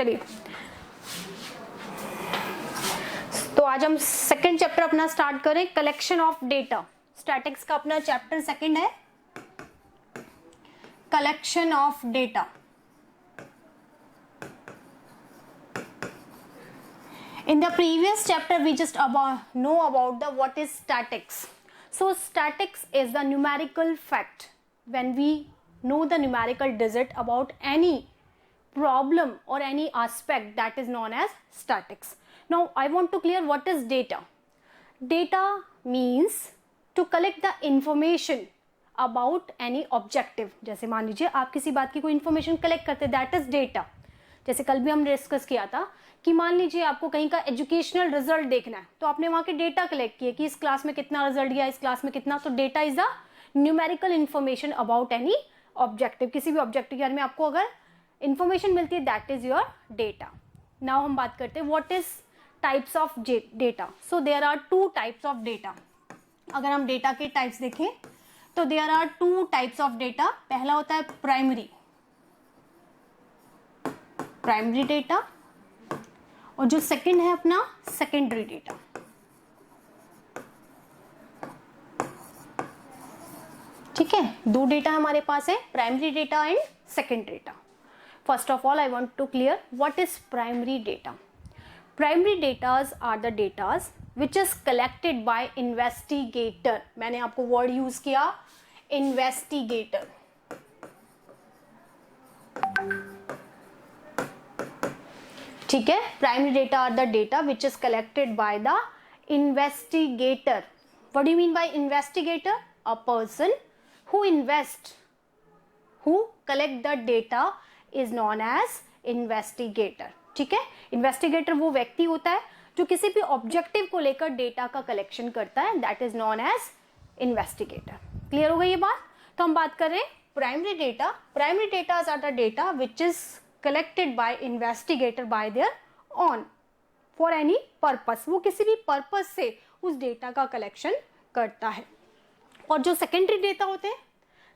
चलिए, तो आज हम सेकंड चैप्टर अपना स्टार्ट करें, कलेक्शन ऑफ डेटा। स्टैटिक्स का अपना चैप्टर सेकंड है, collection of data. In the previous chapter we just know about the what is statics. So statics is the numerical fact. When we know the numerical digit about any problem or any aspect, that is known as statics. Now I want to clear what is data. Data means to collect the information about any objective. जैसे मान लीजिए आप किसी बात की कोई information collect करते, that is data. जैसे कल भी हमने डिस्कस किया था कि मान लीजिए आपको कहीं का एजुकेशनल रिजल्ट देखना है, तो आपने वहां के डेटा कलेक्ट किए कि इस क्लास में कितना रिजल्ट गया, इस क्लास में कितना। तो data is the numerical information about any objective. किसी भी ऑब्जेक्टिव के बारे में आपको अगर इंफॉर्मेशन मिलती है, that is your data. Now हम बात करते हैं what is types of data. So there are two types of data. अगर हम डेटा के टाइप्स देखें तो there are two types of data. पहला होता है प्राइमरी डेटा, और जो सेकंड है अपना सेकेंडरी डेटा। ठीक है, दो डेटा हमारे पास है, primary data and secondary data. First of all I want to clear what is primary data. Primary datas are the datas which is collected by investigator. मैंने आपको वर्ड यूज किया investigator. ठीक है, primary data are the data which is collected by the investigator. What do you mean by investigator? A person who collect the data is known as investigator. ठीक है, investigator वो व्यक्ति होता है जो किसी भी ऑब्जेक्टिव को लेकर डेटा का कलेक्शन करता है, that is known as investigator. Clear हो गई ये बात? तो हम बात कर रहे हैं primary data. Primary datas are the data which is collected by investigator by their own for any purpose। वो किसी भी पर्पस से उस डेटा का कलेक्शन करता है। और जो सेकेंडरी डेटा होते हैं,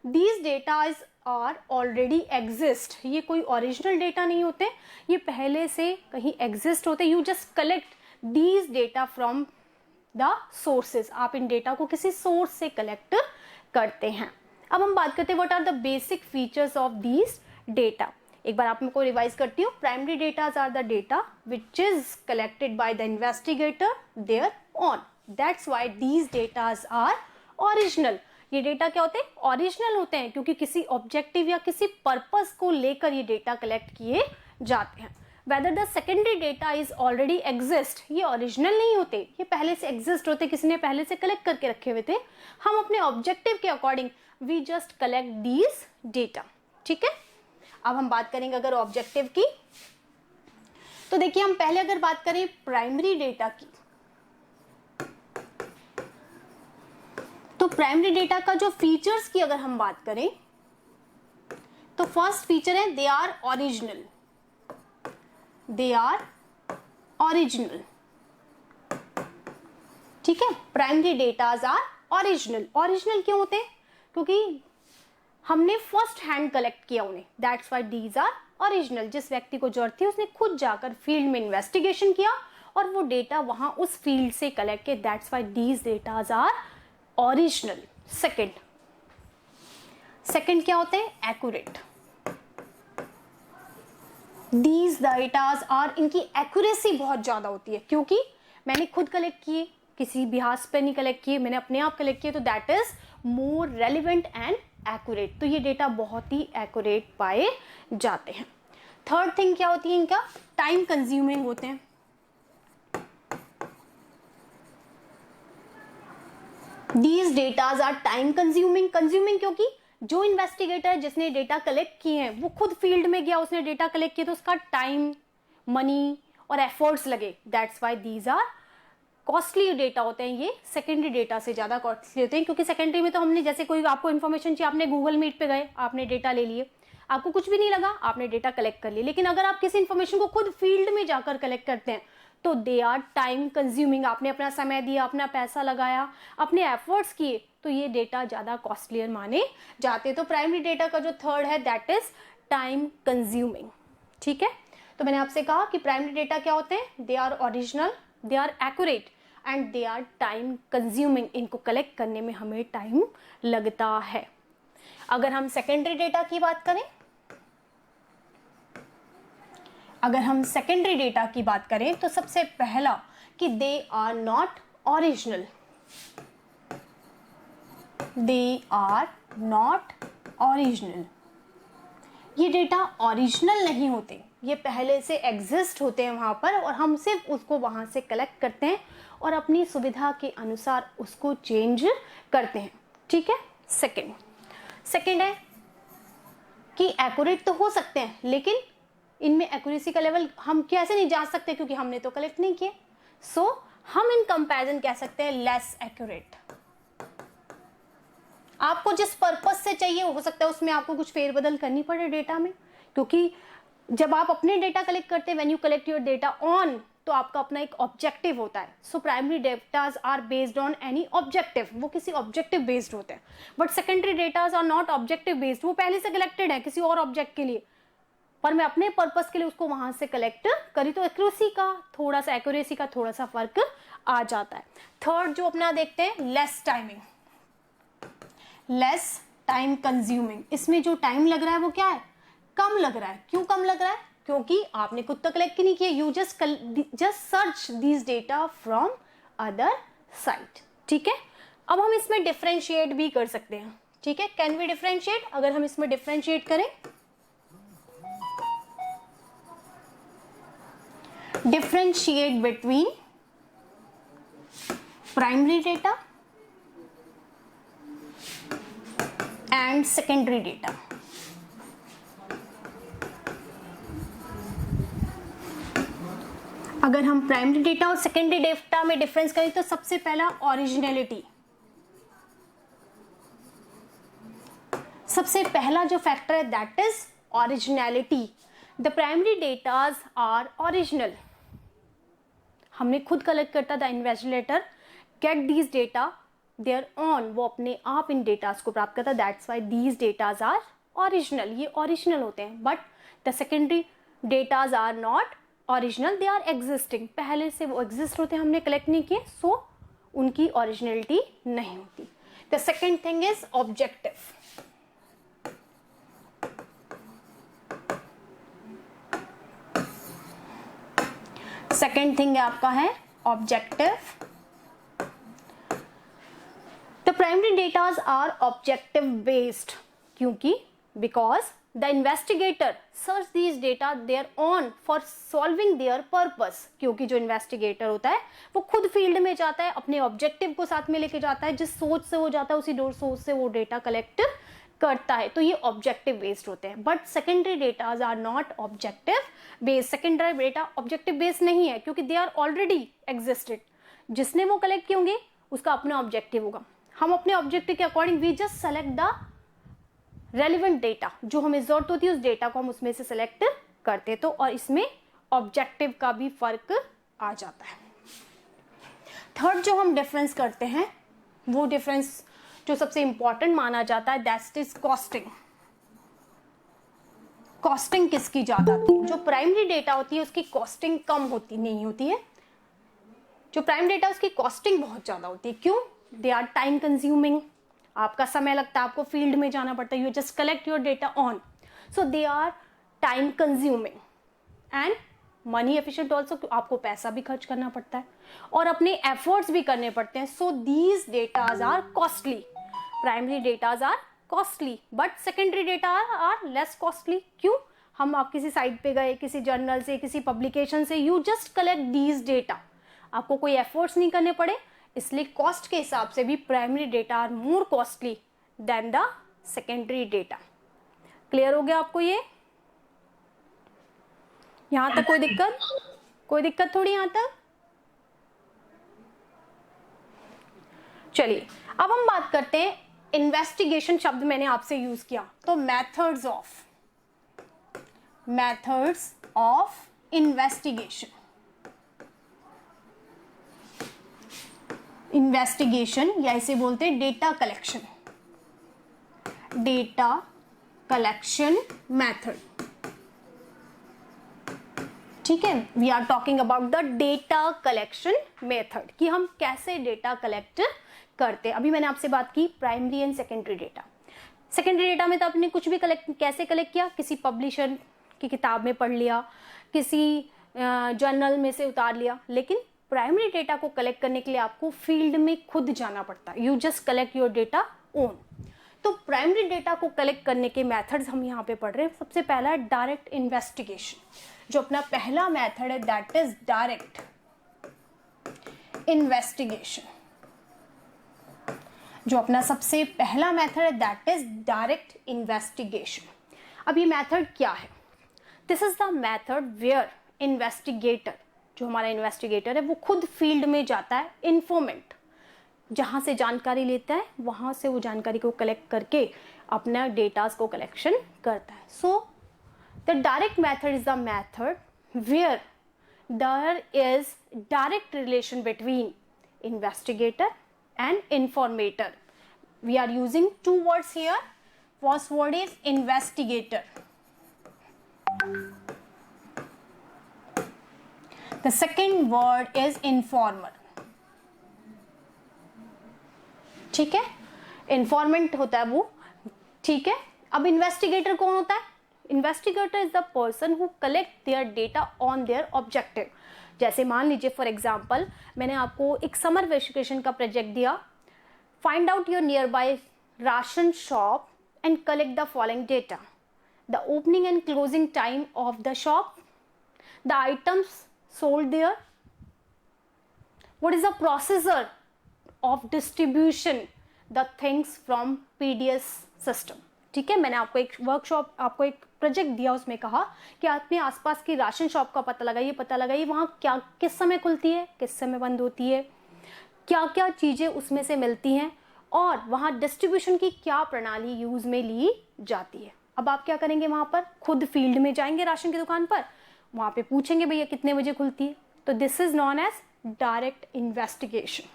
these data are already exist. ये कोई ओरिजिनल डेटा नहीं होते, ये पहले से कहीं एग्जिस्ट होते। You just collect these data from the sources. आप इन डेटा को किसी सोर्स से कलेक्ट करते हैं। अब हम बात करते हैं what are the basic features of these data. एक बार आप मेरे को रिवाइज करती हूँ। Primary datas are the data which is collected by the investigator there on, that's why these datas are original. ये डेटा क्या होते हैं? ओरिजिनल होते हैं, क्योंकि किसी ऑब्जेक्टिव या किसी पर्पस को लेकर ये डेटा कलेक्ट किए जाते हैं। Whether the secondary data is already exist, ये ओरिजिनल नहीं होते, ये पहले से एग्जिस्ट होते, किसी ने पहले से कलेक्ट करके रखे हुए थे। हम अपने ऑब्जेक्टिव के according we just collect these data. ठीक है, अब हम बात करेंगे अगर ऑब्जेक्टिव की, तो देखिए हम पहले अगर बात करें प्राइमरी डेटा की, तो प्राइमरी डेटा का जो फीचर्स की अगर हम बात करें तो फर्स्ट फीचर है they are original. They are original. ठीक है, primary datas are original. Original क्यों होते हैं? क्योंकि हमने फर्स्ट हैंड कलेक्ट किया उन्हें, that's why these are original. जिस व्यक्ति को जरूरत थी उसने खुद जाकर फील्ड में इन्वेस्टिगेशन किया और वो डेटा वहां उस फील्ड से कलेक्ट किया, that's why these datas are original. Second क्या होते हैं? एक्यूरेट। दीज डेटाज आर, इनकी एक्यूरेसी बहुत ज्यादा होती है, क्योंकि मैंने खुद कलेक्ट किए, किसी भी हाथ पे नहीं कलेक्ट किए, मैंने अपने आप कलेक्ट किए, तो that is more relevant and accurate. तो ये डेटा बहुत ही एक्यूरेट पाए जाते हैं। थर्ड थिंग क्या होती है इनका? टाइम कंज्यूमिंग होते हैं। These datas are time consuming. Consuming क्योंकि जो इन्वेस्टिगेटर जिसने डेटा कलेक्ट किए हैं वो खुद फील्ड में गया, उसने डेटा कलेक्ट किया, तो उसका टाइम, मनी और एफर्ट्स लगे, that's why these are costly data होते हैं। ये सेकेंडरी डेटा से ज्यादा कॉस्टली होते हैं, क्योंकि सेकेंडरी में तो हमने जैसे कोई आपको इन्फॉर्मेशन चाहिए, आपने गूगल मीट पे गए, आपने डेटा ले लिए, आपको कुछ भी नहीं लगा, आपने डेटा कलेक्ट कर लिया। लेकिन अगर आप किसी इन्फॉर्मेशन को खुद फील्ड में जाकर कलेक्ट करते हैं तो दे आर टाइम कंज्यूमिंग। आपने अपना समय दिया, अपना पैसा लगाया, अपने एफर्ट्स किए, तो ये डेटा ज्यादा कॉस्टलियर माने जाते हैं। तो प्राइमरी डेटा का जो थर्ड है दैट इज टाइम कंज्यूमिंग। ठीक है, तो मैंने आपसे कहा कि प्राइमरी डेटा क्या होते हैं, they are original, they are accurate and they are time consuming. इनको कलेक्ट करने में हमें टाइम लगता है। अगर हम सेकेंडरी डेटा की बात करें, अगर हम सेकेंडरी डेटा की बात करें तो सबसे पहला कि they are not original, they are not original. ये डेटा ओरिजिनल नहीं होते, ये पहले से एग्जिस्ट होते हैं वहाँ पर और हम सिर्फ उसको वहाँ से कलेक्ट करते हैं और अपनी सुविधा के अनुसार उसको चेंज करते हैं। ठीक है। सेकंड है कि एक्यूरेट तो हो सकते हैं, लेकिन इनमें एक्यूरेसी का लेवल हम कैसे नहीं जान सकते, क्योंकि हमने तो कलेक्ट नहीं किए। सो हम इन कंपैरिजन कह सकते हैं लेस एक्यूरेट। आपको जिस पर्पस से चाहिए हो सकता है उसमें आपको कुछ फेरबदल करनी पड़े डेटा में, क्योंकि जब आप अपने डेटा कलेक्ट करते हैं, when you collect your data on, तो आपका अपना एक ऑब्जेक्टिव होता है। So primary datas are based on any objective, वो किसी ऑब्जेक्टिव बेस्ड होते हैं। But secondary datas are not objective based, वो पहले से कलेक्टेड है किसी और ऑब्जेक्ट के लिए, पर मैं अपने पर्पस के लिए उसको वहां से कलेक्ट करी, तो एक्यूरेसी का थोड़ा सा फर्क आ जाता है। थर्ड जो अपना देखते हैं, less timing, less time consuming. इसमें जो टाइम लग रहा है वो क्या है, कम लग रहा है। क्यों कम लग रहा है, क्योंकि आपने खुद तो कलेक्ट नहीं किया, you just search this data from other site. ठीक है। अब हम इसमें डिफरेंशिएट भी कर सकते हैं। ठीक है, कैन वी डिफरेंशिएट? अगर हम इसमें डिफरेंशिएट करें, differentiate between primary data and secondary data. अगर हम प्राइमरी डेटा और सेकेंडरी डेटा में डिफरेंस करें तो सबसे पहला ओरिजिनलिटी, सबसे पहला जो फैक्टर है that is originality. The primary datas are original, हमने खुद कलेक्ट करता था, investigator get these data there on, वो अपने आप इन डेटास को प्राप्त करता, that's why these datas are original, ये ओरिजिनल होते हैं। But the secondary datas are not original, they are existing, पहले से वो एग्जिस्ट होते हैं, हमने कलेक्ट नहीं किए, सो उनकी ओरिजिनलिटी नहीं होती। The second thing is objective, second thing आपका है objective. The primary datas are objective based, क्योंकि because the investigator search these data there on for solving their purpose, क्योंकि जो इन्वेस्टिगेटर होता है वो खुद फील्ड में जाता है, अपने ऑब्जेक्टिव को साथ में लेके जाता है, जिस सोच से वो जाता है उसी सोच से वो डेटा कलेक्ट करता है, तो ये ऑब्जेक्टिव बेस्ड होते हैं। But secondary datas are not objective based, secondary data objective based नहीं है, क्योंकि दे आर ऑलरेडी एग्जिस्टेड, जिसने वो कलेक्ट किए होंगे उसका अपना ऑब्जेक्टिव होगा। हम अपने ऑब्जेक्टिव के according we just select the relevant data, जो हमें जरूरत होती है उस डेटा को हम उसमें से सेलेक्ट करते, तो और इसमें ऑब्जेक्टिव का भी फर्क आ जाता है। थर्ड जो हम डिफरेंस करते हैं, वो डिफरेंस जो सबसे इंपॉर्टेंट माना जाता है, दैट इज कॉस्टिंग। कॉस्टिंग किसकी ज्यादा होती है? जो प्राइमरी डेटा होती है उसकी कॉस्टिंग कम होती नहीं होती है, जो प्राइमरी डेटा उसकी कॉस्टिंग बहुत ज्यादा होती है। क्यों? दे आर टाइम कंज्यूमिंग, आपका समय लगता है, आपको फील्ड में जाना पड़ता है, you just collect your data on, so they are time consuming and money efficient also, आपको पैसा भी खर्च करना पड़ता है और अपने एफर्ट्स भी करने पड़ते हैं। So these datas are costly, primary datas are costly but secondary data are less costly. क्यों? हम आप किसी साइट पे गए, किसी जर्नल से, किसी पब्लिकेशन से, you just collect these data, आपको कोई एफर्ट्स नहीं करने पड़े, इसलिए कॉस्ट के हिसाब से भी primary data are more costly than the secondary data. Clear हो गया आपको ये? यहां तक कोई दिक्कत? कोई दिक्कत थोड़ी यहां तक? चलिए अब हम बात करते हैं, इन्वेस्टिगेशन शब्द मैंने आपसे यूज किया, तो मेथड्स ऑफ इन्वेस्टिगेशन। इन्वेस्टिगेशन या इसे बोलते हैं data collection, data collection method. ठीक है, we are talking about the data collection method, कि हम कैसे डेटा कलेक्ट करते हैं। अभी मैंने आपसे बात की primary and secondary data. Secondary data में तो आपने कुछ भी कैसे कलेक्ट किया, किसी पब्लिशर की किताब में पढ़ लिया, किसी जर्नल में से उतार लिया। लेकिन प्राइमरी डेटा को कलेक्ट करने के लिए आपको फील्ड में खुद जाना पड़ता है, you just collect your data own. तो प्राइमरी डेटा को कलेक्ट करने के मेथड्स हम यहाँ पे पढ़ रहे हैं। सबसे पहला है डायरेक्ट इन्वेस्टिगेशन, जो अपना पहला मेथड है दैट इज डायरेक्ट इन्वेस्टिगेशन। जो अपना सबसे पहला मेथड है दैट इज डायरेक्ट इन्वेस्टिगेशन। अब ये मेथड क्या है? This is the method where investigator, जो हमारा इन्वेस्टिगेटर है वो खुद फील्ड में जाता है, इन्फॉर्मेंट जहां से जानकारी लेता है वहां से वो जानकारी को कलेक्ट करके अपना डेटास को कलेक्शन करता है। So the direct method is the method where there is direct relation between investigator and informator. We are using two words here. First word is investigator. The second word is informer. ठीक है, informant होता है वो, ठीक है। अब investigator कौन होता है? Investigator is the person who collect their data on their objective. जैसे मान लीजिए फॉर एग्जाम्पल मैंने आपको एक समर वेरिफिकेशन का प्रोजेक्ट दिया, find out your near by ration shop and collect the following data, the opening and closing time of the shop, the items sold there, what is the procedure of distribution the things from PDS system. ठीक है, मैंने आपको एक workshop, आपको एक project दिया, उसमें कहा कि अपने आसपास की राशन शॉप का पता लगाइए वहाँ क्या किस समय खुलती है, किस समय बंद होती है, क्या क्या चीज़ें उसमें से मिलती हैं और वहाँ डिस्ट्रीब्यूशन की क्या प्रणाली यूज में ली जाती है। अब आप क्या करेंगे, वहाँ पर खुद फील्ड में जाएंगे राशन की दुकान पर, वहाँ पे पूछेंगे भैया कितने बजे खुलती है। तो this is known as direct investigation.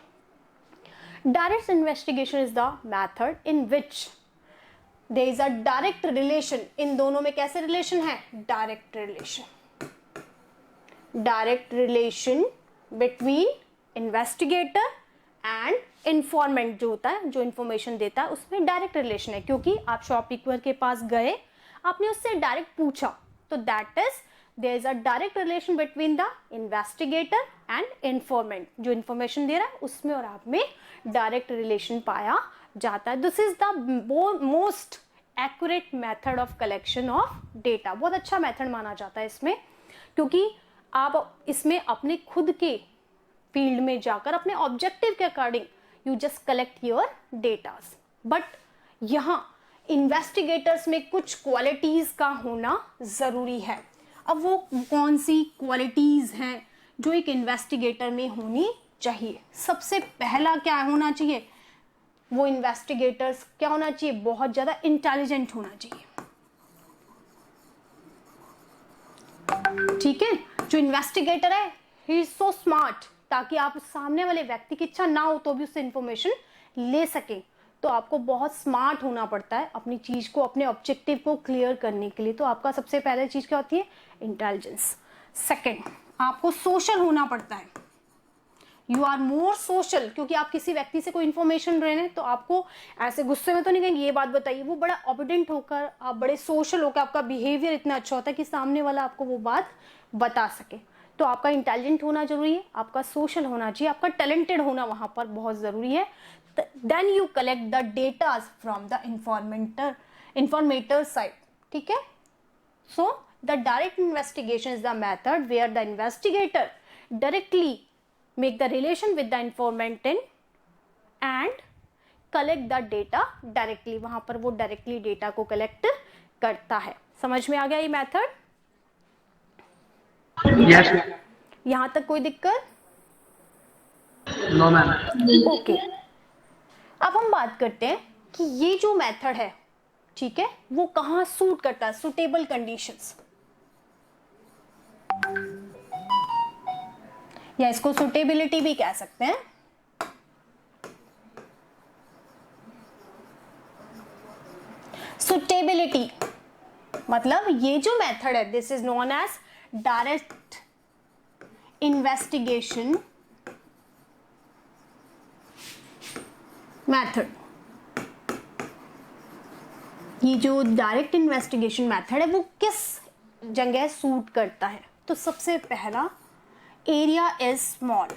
Direct investigation is the method in which there is a direct relation. इन दोनों में कैसे रिलेशन है? Direct relation. Direct relation between investigator and इंफॉर्मेंट जो होता है, जो इंफॉर्मेशन देता है, उसमें डायरेक्ट रिलेशन है, क्योंकि आप शॉपकीपर के पास गए, आपने उससे डायरेक्ट पूछा, तो that is there is a direct relation between the investigator and informant. जो information दे रहा है उसमें और आप में direct relation पाया जाता है। This is the most accurate method of collection of data. बहुत अच्छा method माना जाता है इसमें, क्योंकि आप इसमें अपने खुद के फील्ड में जाकर अपने ऑब्जेक्टिव के according you just collect your datas. But यहाँ इन्वेस्टिगेटर्स में कुछ क्वालिटीज का होना जरूरी है। अब वो कौन सी क्वालिटीज हैं जो एक इन्वेस्टिगेटर में होनी चाहिए? सबसे पहला क्या होना चाहिए? वो इन्वेस्टिगेटर्स क्या होना चाहिए? बहुत ज्यादा इंटेलिजेंट होना चाहिए। ठीक है, जो इन्वेस्टिगेटर है ही इज सो स्मार्ट, ताकि आप सामने वाले व्यक्ति की इच्छा ना हो तो भी उससे इंफॉर्मेशन ले सके। तो आपको बहुत स्मार्ट होना पड़ता है अपनी चीज को, अपने ऑब्जेक्टिव को क्लियर करने के लिए। तो आपका सबसे पहले चीज क्या होती है? इंटेलिजेंस। सेकंड, आपको सोशल होना पड़ता है। यू आर मोर सोशल, क्योंकि आप किसी व्यक्ति से कोई इंफॉर्मेशन ले रहे हैं तो आपको ऐसे गुस्से में तो नहीं कहेंगे ये बात बताइए, वो बड़ा ऑबिडेंट होकर, आप बड़े सोशल होकर, आपका बिहेवियर इतना अच्छा होता है कि सामने वाला आपको वो बात बता सके। तो आपका इंटेलिजेंट होना जरूरी है, आपका सोशल होना चाहिए, आपका टैलेंटेड होना वहां पर बहुत जरूरी है। Then you collect the data from the informator side. ठीक है, so the direct investigation is the method where the investigator directly make the relation with the informant and collect the data directly. वहां पर वो directly data को collect करता है। समझ में आ गया ये मेथड? Yes. यहां तक कोई दिक्कत? No ma'am. ओके, अब हम बात करते हैं कि ये जो मेथड है, ठीक है, वो कहाँ सूट करता है, सुटेबल कंडीशंस, या इसको सुटेबिलिटी भी कह सकते हैं। सुटेबिलिटी मतलब ये जो मेथड है, this is known as direct investigation method. ये जो डायरेक्ट इन्वेस्टिगेशन मेथड है वो किस जगह सूट करता है? तो सबसे पहला, एरिया इज स्मॉल।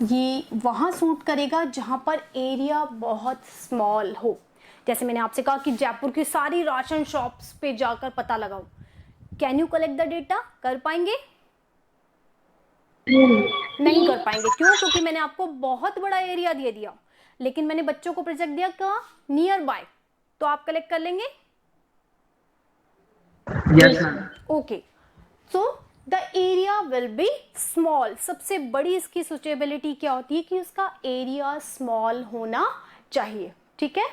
ये वहां सूट करेगा जहां पर एरिया बहुत स्मॉल हो। जैसे मैंने आपसे कहा कि जयपुर की सारी राशन शॉप्स पे जाकर पता लगाओ। Can you collect the data? कर पाएंगे? नहीं कर पाएंगे। क्यों? क्योंकि मैंने आपको बहुत बड़ा एरिया दे दिया, लेकिन मैंने बच्चों को प्रोजेक्ट दिया कहाँ? Near by. तो आप कलेक्ट कर लेंगे? Yes ma'am. Okay, so the area will be small. सबसे बड़ी इसकी सुटेबिलिटी क्या होती है कि उसका एरिया स्मॉल होना चाहिए। ठीक है,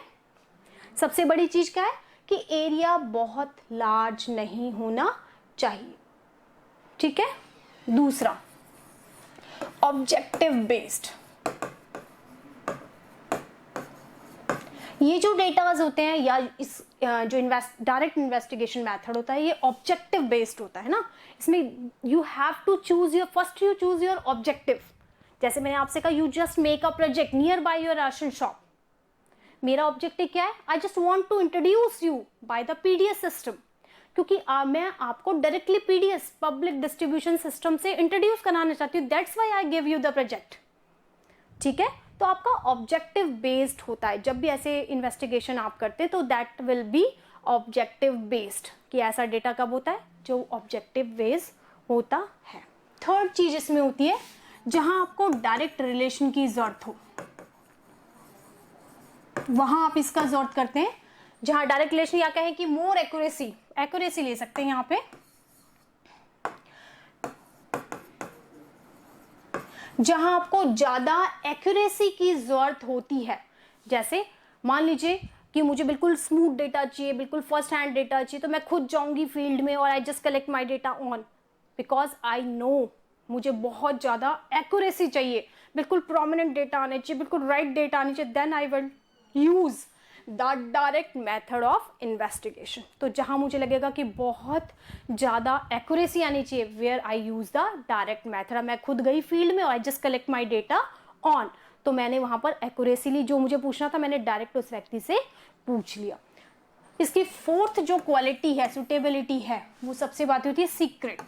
सबसे बड़ी चीज क्या है कि एरिया बहुत लार्ज नहीं होना चाहिए। ठीक है, दूसरा, ऑब्जेक्टिव बेस्ड। ये जो डेटाज होते हैं या इस जो डायरेक्ट इन्वेस्टिगेशन मेथड होता है ये ऑब्जेक्टिव बेस्ड होता है ना। इसमें you have to choose your first, you choose your objective. जैसे मैंने आपसे कहा you just make a project near by your ration shop. मेरा ऑब्जेक्टिव क्या है? I just want to introduce you by the PDS system, क्योंकि मैं आपको directly PDS public distribution system से इंट्रोड्यूस कराना चाहती हूँ। That's why I give you the project. ठीक है, तो आपका ऑब्जेक्टिव बेस्ड होता है। जब भी ऐसे इन्वेस्टिगेशन आप करते हैं तो that will be objective based, कि ऐसा डेटा कब होता है? जो ऑब्जेक्टिव बेस्ड होता है। थर्ड चीज इसमें होती है जहां आपको डायरेक्ट रिलेशन की जरूरत हो, वहां आप इसका जरूरत करते हैं। जहां डायरेक्ट रिलेशन या कहें कि मोर एक्यूरेसी ले सकते हैं यहां पे। जहां आपको ज्यादा एक्यूरेसी की जरूरत होती है। जैसे मान लीजिए कि मुझे बिल्कुल स्मूथ डेटा चाहिए, बिल्कुल फर्स्ट हैंड डेटा चाहिए, तो मैं खुद जाऊंगी फील्ड में और I just collect my data on, because I know मुझे बहुत ज्यादा एक्यूरेसी चाहिए, बिल्कुल प्रोमिनेंट डेटा आने चाहिए, बिल्कुल राइट डेटा आनी चाहिए। Then I will use the direct method of investigation. तो जहां मुझे लगेगा कि बहुत ज्यादा एक्यूरेसी आनी चाहिए, where I use the direct method. मैं खुद गई फील्ड में और I just collect my data on, तो मैंने वहां पर एक्यूरेसी ली, जो मुझे पूछना था मैंने डायरेक्ट उस व्यक्ति से पूछ लिया। इसकी फोर्थ जो क्वालिटी है, सुटेबिलिटी है, वो सबसे बात होती है सीक्रेट।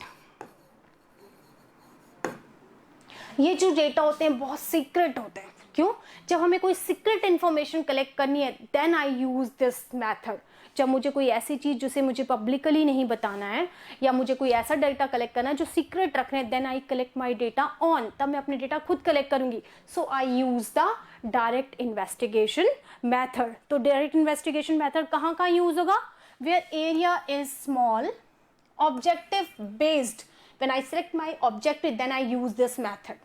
ये जो डेटा होते हैं बहुत सीक्रेट होते हैं। क्यों? जब हमें कोई सीक्रेट इंफॉर्मेशन कलेक्ट करनी है then I use this method. जब मुझे कोई ऐसी चीज जिसे मुझे पब्लिकली नहीं बताना है या मुझे कोई ऐसा डेटा कलेक्ट करना है जो सीक्रेट रखना है, then I collect my data on, तब मैं अपने डेटा खुद कलेक्ट करूंगी। So I use the direct investigation method. तो डायरेक्ट इन्वेस्टिगेशन मेथड कहाँ कहाँ यूज होगा? Where area is small, objective based. when I select my objective then I use this method.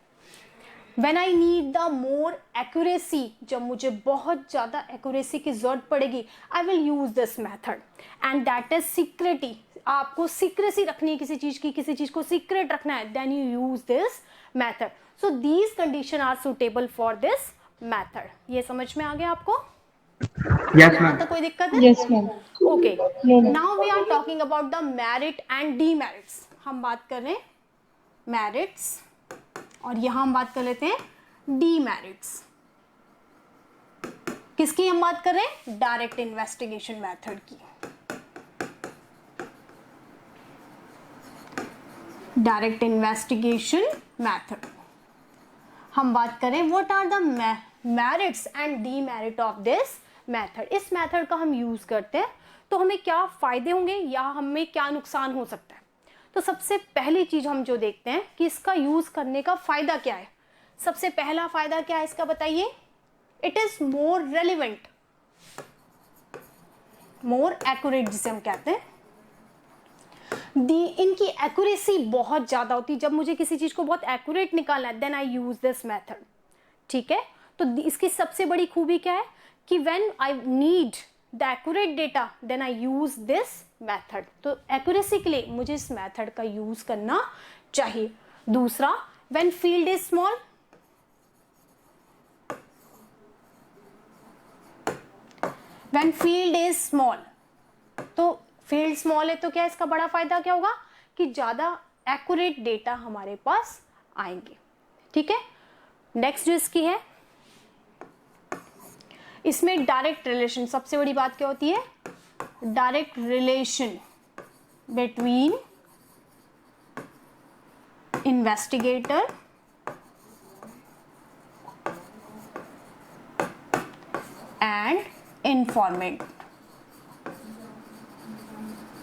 When I need the more accuracy, जब मुझे बहुत ज़्यादा accuracy की जरूरत पड़ेगी, I will use this method. And that is secrecy. आपको secrecy रखनी है किसी चीज़ की, किसी चीज़ को secret रखना है, then you use this method. So these conditions are suitable for this method. ये समझ में आ गया आपको? Yes ma'am. तो कोई दिक्कत है? Yes ma'am. Okay. No. Now we are talking about the merit and demerits. हम बात कर रहे हैं merits और यहां हम बात कर लेते हैं demerits। किसकी हम बात कर रहे हैं? डायरेक्ट इन्वेस्टिगेशन मेथड की। डायरेक्ट इन्वेस्टिगेशन मेथड हम बात करें what are the merits and demerit of this method. इस मेथड का हम यूज करते हैं तो हमें क्या फायदे होंगे या हमें क्या नुकसान हो सकता है। तो सबसे पहली चीज हम जो देखते हैं कि इसका यूज करने का फायदा क्या है। सबसे पहला फायदा क्या है इसका बताइए? It is more relevant, more accurate जिसे हम कहते हैं। इनकी एक्यूरेसी बहुत ज्यादा होती है। जब मुझे किसी चीज को बहुत एक्यूरेट निकालना है then I use this method. ठीक है, तो इसकी सबसे बड़ी खूबी क्या है कि when I need the accurate data then I use this method. तो एक्यूरेसी के लिए मुझे इस मेथड का यूज करना चाहिए। दूसरा, when field is small, when field is small, तो फील्ड स्मॉल है तो क्या इसका बड़ा फायदा क्या होगा कि ज्यादा एक्यूरेट डेटा हमारे पास आएंगे। ठीक है, नेक्स्ट जो इसकी है, इसमें डायरेक्ट रिलेशन, सबसे बड़ी बात क्या होती है, direct relation between investigator and इंफॉर्मेंट।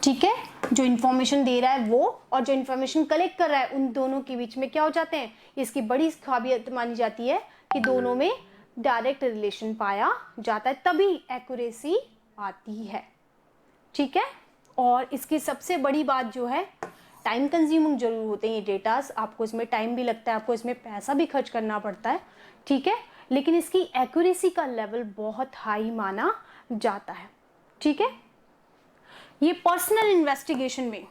ठीक है, जो इंफॉर्मेशन दे रहा है वो और जो इंफॉर्मेशन कलेक्ट कर रहा है, उन दोनों के बीच में क्या हो जाते हैं, इसकी बड़ी खासियत मानी जाती है कि दोनों में डायरेक्ट रिलेशन पाया जाता है, तभी एक्यूरेसी आती है। ठीक है, और इसकी सबसे बड़ी बात जो है, टाइम कंज्यूमिंग जरूर होते हैं ये डेटास, आपको इसमें टाइम भी लगता है, आपको इसमें पैसा भी खर्च करना पड़ता है। ठीक है, लेकिन इसकी एक्यूरेसी का लेवल बहुत हाई माना जाता है। ठीक है, ये पर्सनल इन्वेस्टिगेशन में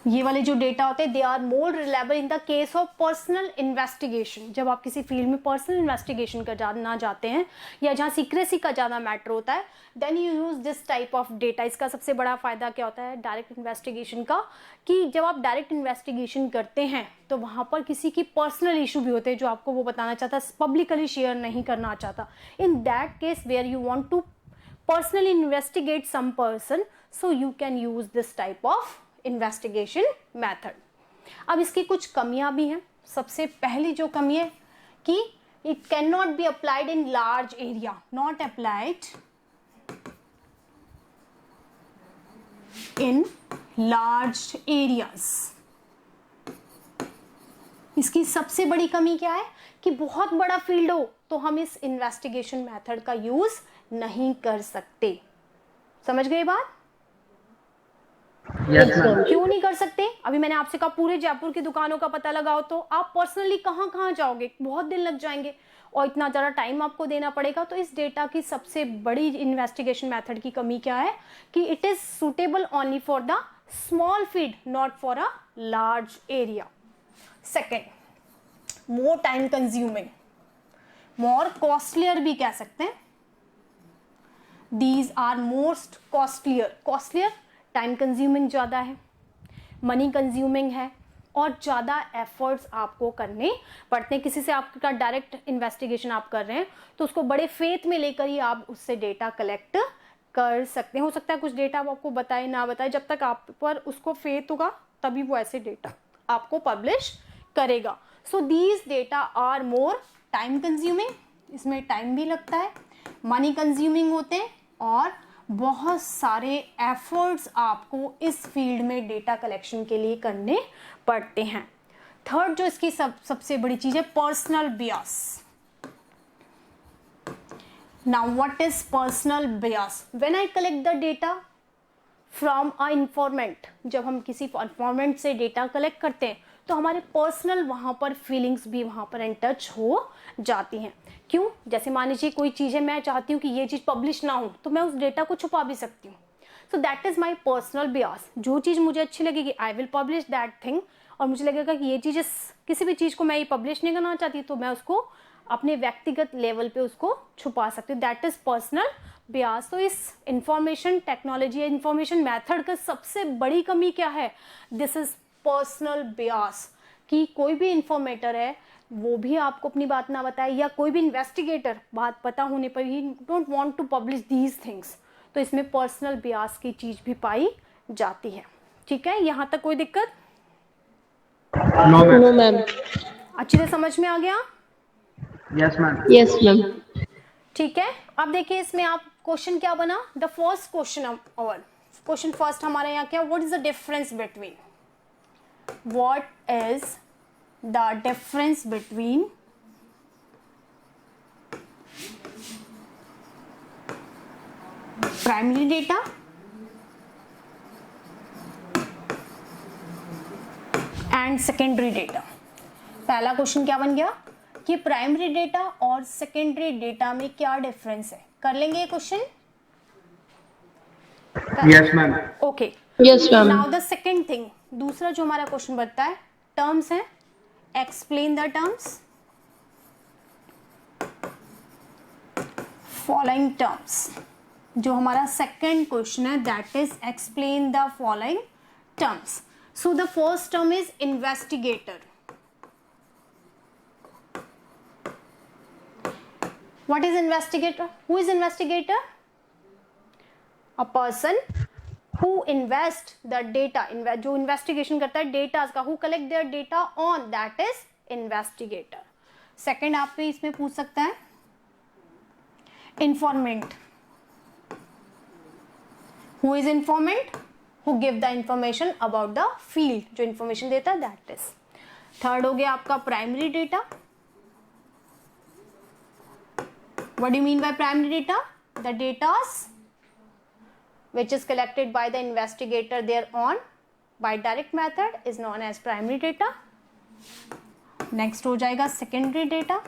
ये वाले जो डेटा होते हैं, they are more reliable in the case of personal investigation. जब आप किसी फील्ड में पर्सनल इन्वेस्टिगेशन करना जाते हैं या जहां सीक्रेसी का ज्यादा मैटर होता है, then you use this type of data. इसका सबसे बड़ा फायदा क्या होता है डायरेक्ट इन्वेस्टिगेशन का, कि जब आप डायरेक्ट इन्वेस्टिगेशन करते हैं तो वहां पर किसी की पर्सनल इशू भी होते हैं जो आपको वो बताना चाहता है, पब्लिकली शेयर नहीं करना चाहता। In that case where you want to personally investigate some person, so you can use this type of investigation method. अब इसकी कुछ कमियां भी हैं। सबसे पहली जो कमी है कि it can not be applied in large area, not applied in large areas. इसकी सबसे बड़ी कमी क्या है कि बहुत बड़ा फील्ड हो तो हम इस इन्वेस्टिगेशन मेथड का यूज नहीं कर सकते। समझ गए बात? Yes, ma'am. क्यों नहीं कर सकते? अभी मैंने आपसे कहा पूरे जयपुर की दुकानों का पता लगाओ, तो आप पर्सनली कहाँ कहाँ जाओगे, बहुत दिन लग जाएंगे और इतना ज़्यादा टाइम आपको देना पड़ेगा। तो इस डेटा की सबसे बड़ी इन्वेस्टिगेशन मेथड की कमी क्या है कि it is suitable only for the small field, not for a large area. Second, more time consuming, more costlier भी कह सकते हैं। These are most costlier, time consuming ज़्यादा है, मनी कंज्यूमिंग है और ज़्यादा एफर्ट्स आपको करने पड़ते हैं। किसी से आपका डायरेक्ट इन्वेस्टिगेशन आप कर रहे हैं तो उसको बड़े फेथ में लेकर ही आप उससे डेटा कलेक्ट कर सकते हैं। हो सकता है कुछ डेटा वो आपको बताए ना बताए, जब तक आप पर उसको फेथ होगा तभी वो ऐसे डेटा आपको पब्लिश करेगा। So these data are more time consuming, इसमें टाइम भी लगता है, मनी कंज्यूमिंग होते हैं और बहुत सारे एफर्ट्स आपको इस फील्ड में डेटा कलेक्शन के लिए करने पड़ते हैं। थर्ड जो इसकी सबसे बड़ी चीज है, personal Beas. Now what is personal Beas? When I collect the data from a इंफॉर्मेंट, जब हम किसी इंफॉर्मेंट से डेटा कलेक्ट करते हैं तो हमारे पर्सनल वहां पर फीलिंग्स भी वहां पर इन टच हो जाती हैं। क्यों? जैसे मान लीजिए कोई चीज़ है, मैं चाहती हूँ कि ये चीज़ पब्लिश ना हो तो मैं उस डेटा को छुपा भी सकती हूँ। So that is my personal Beas. जो चीज़ मुझे अच्छी लगेगी I will publish that thing, और मुझे लगेगा कि ये चीज़, किसी भी चीज़ को मैं ये पब्लिश नहीं करना चाहती तो मैं उसको अपने व्यक्तिगत लेवल पे उसको छुपा सकती हूँ। That is personal Beas. तो इस इंफॉर्मेशन टेक्नोलॉजी, इंफॉर्मेशन मैथड का सबसे बड़ी कमी क्या है? दिस इज पर्सनल बियास, कि कोई भी इंफॉर्मेटर है वो भी आपको अपनी बात ना बताए, या कोई भी इन्वेस्टिगेटर बात पता होने पर ही don't want to publish these things. तो इसमें पर्सनल बियास की चीज भी पाई जाती है। ठीक है, यहां तक कोई दिक्कत? No, ma'am. No ma'am. अच्छी तरह समझ में आ गया? Yes, ma'am. Yes ma'am. ठीक है, अब देखिए इसमें आप क्वेश्चन क्या बना, द फर्स्ट क्वेश्चन और क्वेश्चन फर्स्ट हमारे यहाँ क्या, what is the difference between, what is the difference between primary data and secondary data. पहला क्वेश्चन क्या बन गया कि प्राइमरी डेटा और सेकेंडरी डेटा में क्या डिफरेंस है। कर लेंगे ये question? Yes, ma'am. Okay, yes ma'am. Now the second thing, दूसरा जो हमारा क्वेश्चन बनता है, टर्म्स है, explain the terms, following terms, जो हमारा सेकंड क्वेश्चन है, that is explain the following terms. So the first term is investigator. What is investigator? Who is investigator? A person who invest the data, जो investigation करता है data का, who collect their data on, that is investigator. Second आप पे इसमें पूछ सकता है informant. Who is informant? Who give the information about the field, जो information देता है, that is. Third हो गया आपका primary data. What do you mean by primary data? The data which is collected by the investigator thereon by direct method is known as primary data. Next हो जाएगा secondary data.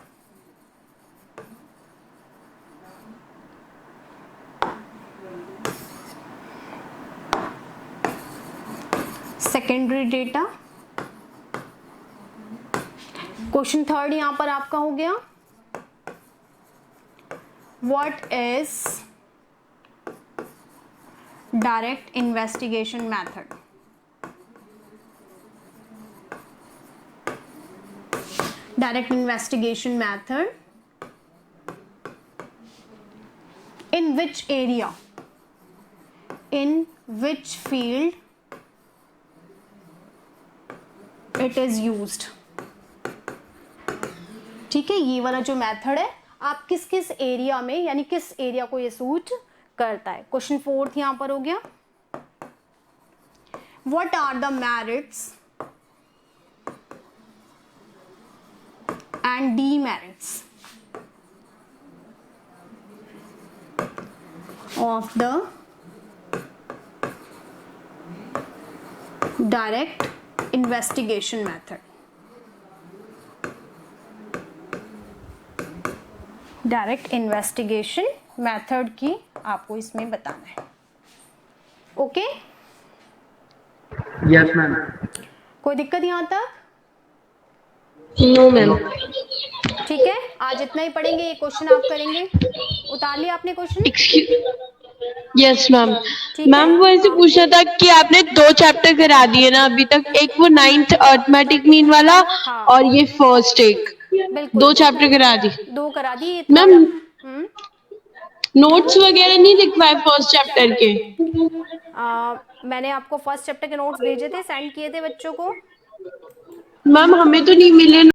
Secondary data. Question third यहाँ पर आपका हो गया. What is direct investigation method? Direct investigation method in which area, in which field it is used. ठीक है, ये वाला जो मेथड है आप किस किस एरिया में, यानी किस एरिया को ये सूट करता है. क्वेश्चन फोर्थ यहां पर हो गया. What are the merits and demerits of the direct investigation method. Direct investigation method की आपको इसमें बताना है. Okay, Yes, ma'am. कोई दिक्कत यहां तक? No ma'am. ठीक है, आज इतना ही पढ़ेंगे. ये क्वेश्चन आप करेंगे. उतार लिया आपने क्वेश्चन? Yes ma'am. ठीक है. मैम वो ऐसे पूछना था कि आपने 2 चैप्टर करा दिए ना अभी तक, एक वो 9th अर्थमेटिक मीन वाला हाँ. और ये फर्स्ट एक बिल्कुल 2 चैप्टर करा दी. 2 करा दी. मैम हम्म, नोट्स वगैरह नहीं लिखवाए फर्स्ट चैप्टर के? मैंने आपको फर्स्ट चैप्टर के नोट्स भेजे थे, सेंड किए थे बच्चों को. मैम हमें तो नहीं मिले.